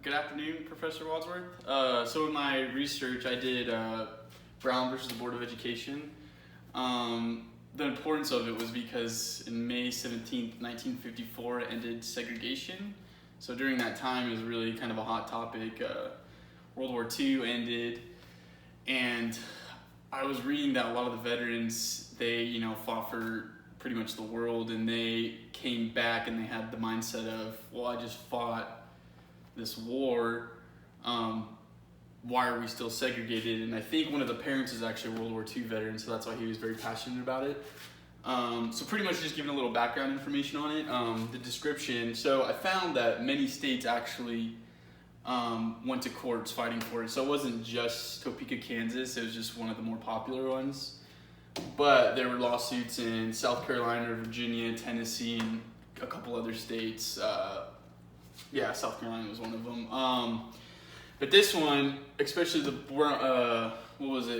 Good afternoon, Professor Wadsworth. So in my research, I did Brown versus the Board of Education. The importance of it was because in May 17th, 1954, it ended segregation. So during that time, it was really kind of a hot topic. World War II ended, and I was reading that a lot of the veterans, they fought for pretty much the world, and they came back and they had the mindset of, well, I just fought this war, why are we still segregated? And I think one of the parents is actually a World War II veteran, so that's why he was very passionate about it. So pretty much just giving a little background information on it. The description, so I found that many states actually went to courts fighting for it. So it wasn't just Topeka, Kansas, it was just one of the more popular ones. But there were lawsuits in South Carolina, Virginia, Tennessee, and a couple other states. South Carolina was one of them. But this one, especially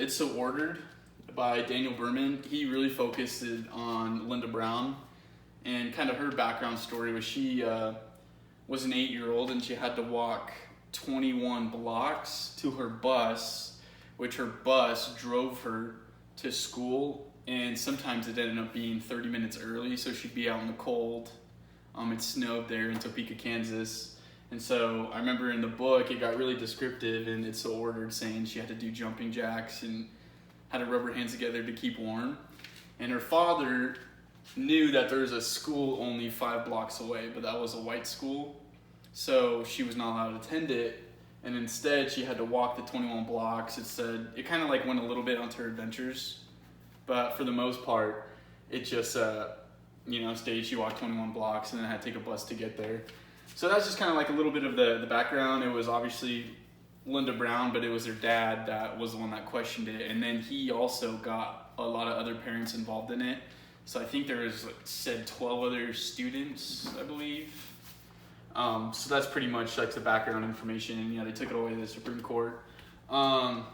It's So Ordered by Daniel Berman, he really focused on Linda Brown, and kind of her background story was she was an 8-year-old and she had to walk 21 blocks to her bus, which her bus drove her to school, and sometimes it ended up being 30 minutes early, so she'd be out in the cold. It snowed there in Topeka, Kansas. And so I remember in the book, it got really descriptive, and It's So Ordered, saying she had to do jumping jacks and had to rub her hands together to keep warm. And her father knew that there was a school only 5 blocks away, but that was a white school. So she was not allowed to attend it. And instead she had to walk the 21 blocks. It kind of like went a little bit onto her adventures, but for the most part, it just, stayed. She walked 21 blocks and then had to take a bus to get there. So that's just kind of like a little bit of the background. It was obviously Linda Brown, but it was her dad that was the one that questioned it. And then he also got a lot of other parents involved in it. So I think there was 12 other students, I believe. So that's pretty much like the background information. And they took it away to the Supreme Court. The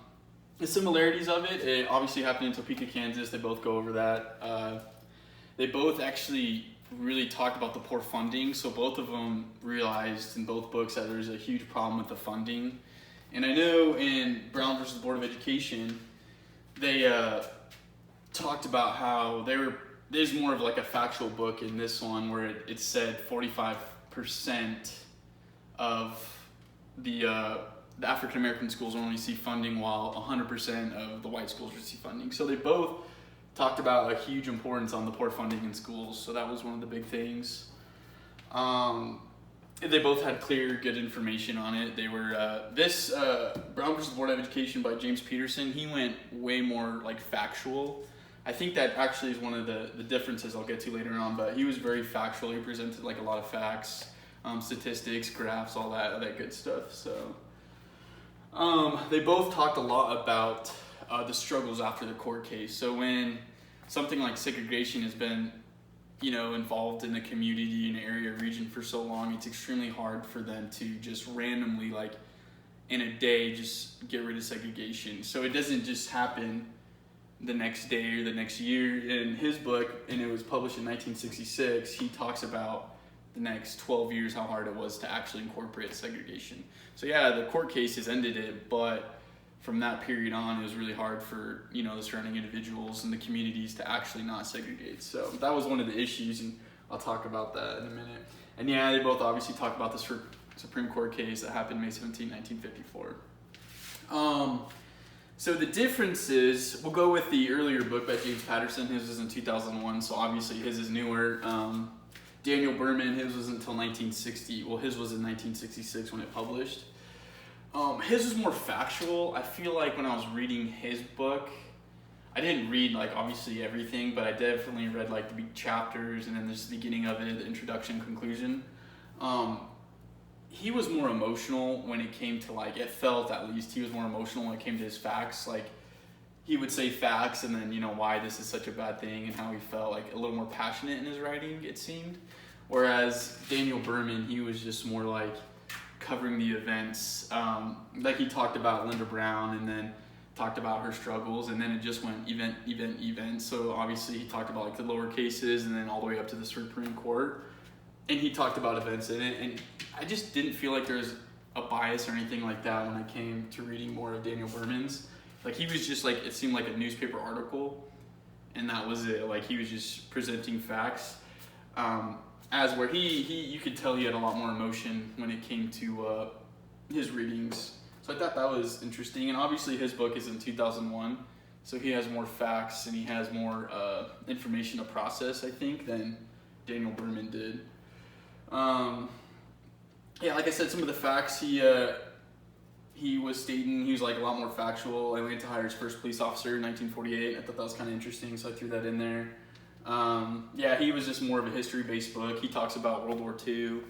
similarities of it obviously happened in Topeka, Kansas. They both go over that. They both actually really talked about the poor funding. So both of them realized in both books that there's a huge problem with the funding. And I know in Brown versus the Board of Education, they talked about how there's more of like a factual book in this one where it said 45% of the African-American schools only receive funding, while 100% of the white schools receive funding. So they both talked about a huge importance on the poor funding in schools. So that was one of the big things. They both had clear, good information on it. They were, Brown versus the Board of Education by James Peterson, he went way more like factual. I think that actually is one of the differences I'll get to later on, but he was very factual. He presented like a lot of facts, statistics, graphs, all that good stuff. So they both talked a lot about the struggles after the court case. So when something like segregation has been, involved in the community, in an area, region for so long, it's extremely hard for them to just randomly, like in a day, just get rid of segregation. So it doesn't just happen the next day or the next year. In his book, and it was published in 1966, he talks about the next 12 years, how hard it was to actually incorporate segregation. So yeah, the court cases ended it, but from that period on, it was really hard for, the surrounding individuals and the communities to actually not segregate. So that was one of the issues, and I'll talk about that in a minute. And yeah, they both obviously talk about the Supreme Court case that happened May 17, 1954. So the differences, we'll go with the earlier book by James Patterson. His was in 2001, so obviously his is newer. Daniel Berman, his was until 1960. Well, his was in 1966 when it published. His was more factual. I feel like when I was reading his book, I didn't read like obviously everything, but I definitely read like the big chapters, and then there's the beginning of it, the introduction, conclusion. He was more emotional when it came to it felt at least, he was more emotional when it came to his facts. Like he would say facts and then, why this is such a bad thing and how he felt, like a little more passionate in his writing, it seemed. Whereas Daniel Berman, he was just more like covering the events. Like he talked about Linda Brown and then talked about her struggles, and then it just went event. So obviously he talked about like the lower cases and then all the way up to the Supreme Court. And he talked about events in it, and I just didn't feel like there was a bias or anything like that when I came to reading more of Daniel Berman's. Like, he was just like, it seemed like a newspaper article, and that was it. Like, he was just presenting facts. As where you could tell he had a lot more emotion when it came to his readings. So I thought that was interesting. And obviously his book is in 2001, so he has more facts and he has more information to process, I think, than Daniel Berman did. Yeah, like I said, some of the facts he was stating, he was like a lot more factual. Atlanta hired his first police officer in 1948. I thought that was kind of interesting, so I threw that in there. Yeah, he was just more of a history-based book. He talks about World War II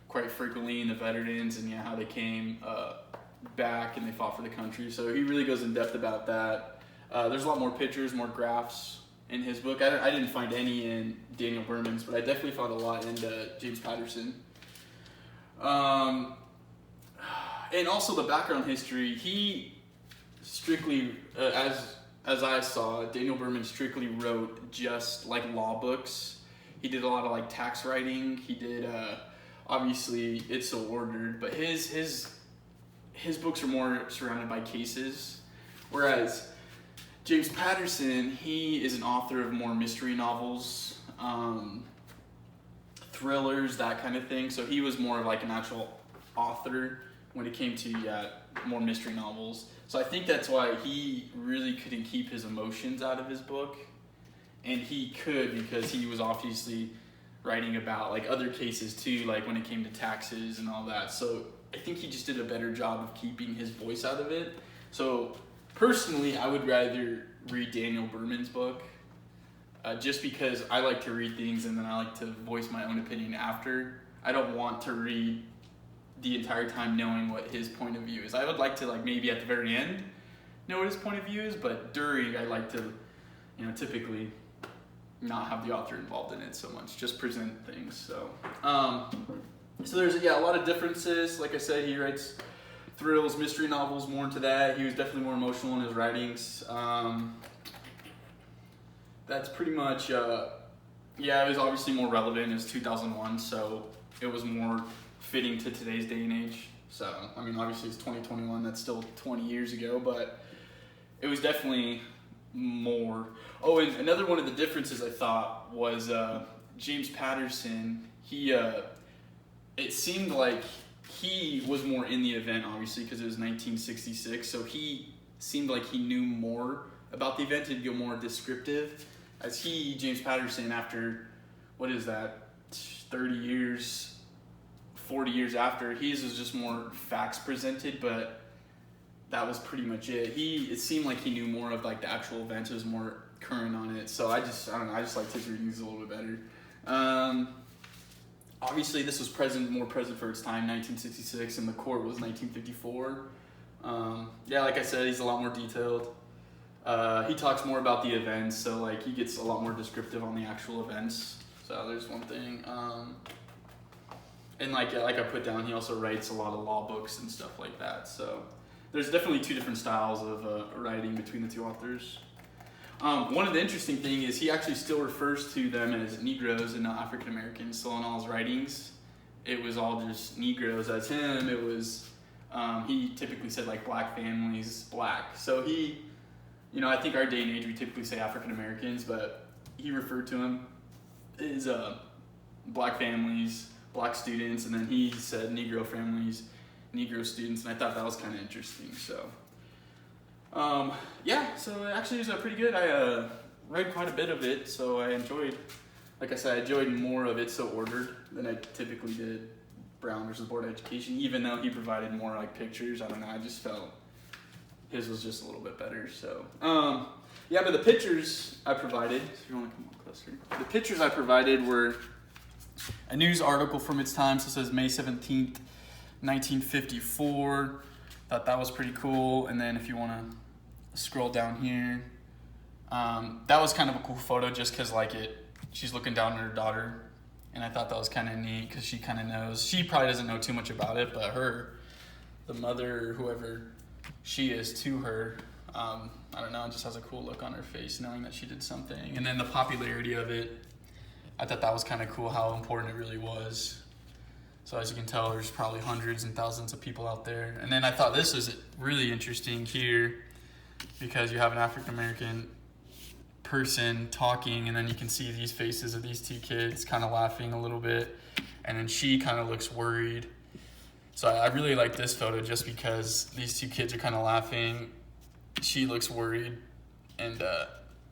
quite frequently, and the veterans, and how they came back and they fought for the country. So he really goes in depth about that. There's a lot more pictures, more graphs in his book. I didn't find any in Daniel Berman's, but I definitely found a lot in James Patterson. And also the background history, he strictly, as I saw, Daniel Berman strictly wrote just like law books. He did a lot of like tax writing. He did, obviously It's So Ordered, but his books are more surrounded by cases. Whereas James Patterson, he is an author of more mystery novels, thrillers, that kind of thing. So he was more of like an actual author when it came to more mystery novels. So I think that's why he really couldn't keep his emotions out of his book. And he could, because he was obviously writing about like other cases too, like when it came to taxes and all that. So I think he just did a better job of keeping his voice out of it. So personally, I would rather read Daniel Berman's book, just because I like to read things and then I like to voice my own opinion after. I don't want to read the entire time knowing what his point of view is. I would like to, like, maybe at the very end know what his point of view is, but during, I like to, typically not have the author involved in it so much, just present things. So so there's a lot of differences. Like I said, he writes thrills, mystery novels, more into that. He was definitely more emotional in his writings. That's pretty much, it was obviously more relevant. It was 2001, so it was more fitting to today's day and age. So, I mean, obviously it's 2021, that's still 20 years ago, but it was definitely more. Oh, and another one of the differences I thought was James Patterson, it seemed like he was more in the event, obviously, because it was 1966, so he seemed like he knew more about the event, he'd go more descriptive. As James Patterson, after, 30 years, 40 years after, his was just more facts presented, but that was pretty much it. It seemed like he knew more of like the actual events, it was more current on it, so I don't know, I just liked his readings a little bit better. Obviously this was more present for its time, 1966, and the court was 1954. Like I said, he's a lot more detailed. He talks more about the events, so like he gets a lot more descriptive on the actual events. So there's one thing. And like I put down, he also writes a lot of law books and stuff like that. So there's definitely two different styles of writing between the two authors. One of the interesting things is he actually still refers to them as Negroes and not African Americans. So in all his writings, it was all just Negroes. As him, it was, he typically said like black families, black. So he, I think our day and age we typically say African Americans, but he referred to them as black families, black students, and then he said Negro families, Negro students, and I thought that was kind of interesting. So, so actually it was pretty good. I read quite a bit of it, so I enjoyed more of It's So Ordered than I typically did Brown versus Board of Education, even though he provided more like pictures. I don't know, I just felt his was just a little bit better. So, but the pictures I provided, if you want to come on closer, the pictures I provided were a news article from its time. So it says May 17th, 1954. Thought that was pretty cool. And then if you want to scroll down here, that was kind of a cool photo just because she's looking down at her daughter. And I thought that was kind of neat because she kind of knows. She probably doesn't know too much about it, but the mother, whoever she is to her, I don't know, just has a cool look on her face knowing that she did something. And then the popularity of it, I thought that was kind of cool how important it really was. So as you can tell, there's probably hundreds and thousands of people out there. And then I thought this was really interesting here because you have an African American person talking, and then you can see these faces of these two kids kind of laughing a little bit, and then she kind of looks worried. So I really like this photo just because these two kids are kind of laughing. She looks worried, and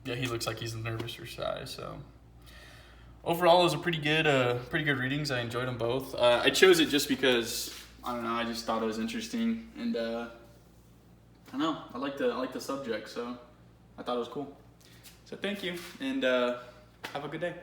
yeah, he looks like he's nervous or shy. So overall, it was a pretty good readings. I enjoyed them both. I chose it just because I don't know. I just thought it was interesting, and I don't know. I like the subject, so I thought it was cool. So thank you, and have a good day.